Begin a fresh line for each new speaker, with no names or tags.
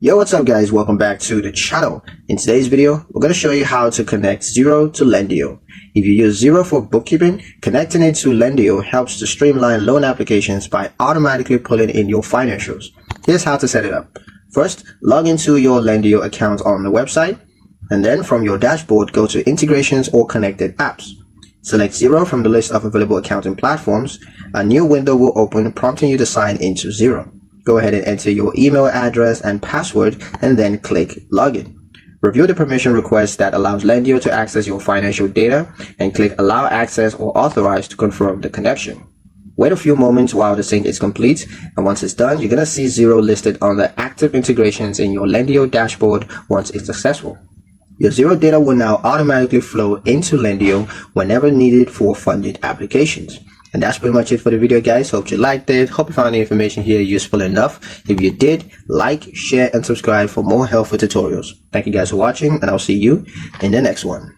Yo, what's up guys? Welcome back to the channel. In today's video, we're going to show you how to connect Xero to Lendio. If you use Xero for bookkeeping, connecting it to Lendio helps to streamline loan applications by automatically pulling in your financials. Here's how to set it up. First, log into your Lendio account on the website, and then from your dashboard, go to Integrations or Connected Apps. Select Xero from the list of available accounting platforms. A new window will open, prompting you to sign into Xero. Go ahead and enter your email address and password and then click Login. Review the permission request that allows Lendio to access your financial data and click Allow Access or Authorize to confirm the connection. Wait a few moments while the sync is complete, and once it's done, you're going to see Xero listed on the active integrations in your Lendio dashboard once it's successful. Your Xero data will now automatically flow into Lendio whenever needed for funded applications. And that's pretty much it for the video, guys. Hope you liked it. Hope you found the information here useful enough. If you did, like, share, and subscribe for more helpful tutorials. Thank you guys for watching, and I'll see you in the next one.